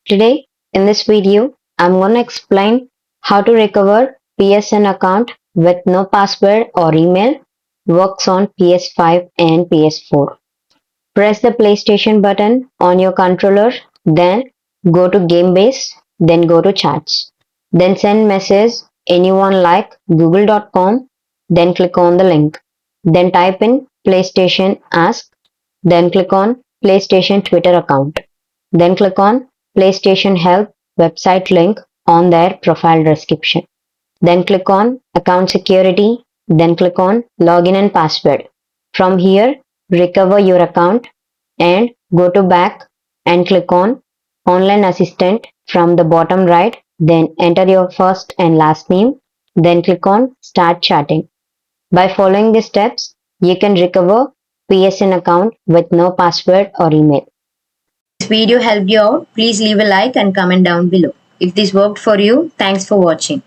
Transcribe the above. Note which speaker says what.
Speaker 1: Today, in this video, I'm going to explain how to recover PSN account with no password or email. Works on PS5 and PS4. Press the PlayStation button on your controller, then go to Game Base, then go to Chats. Then send message anyone like google.com, then click on the link. Then type in PlayStation Ask, then click on PlayStation Twitter account. Then click on PlayStation Help website link on their profile description. Then click on Account Security. Then click on Login and Password. From here, recover your account and go to back and click on Online Assistant from the bottom right. Then enter your first and last name. Then click on Start Chatting. By following these steps, you can recover PSN account with no password or email.
Speaker 2: This video helped you out, please leave a like and comment down below. If this worked for you, thanks for watching.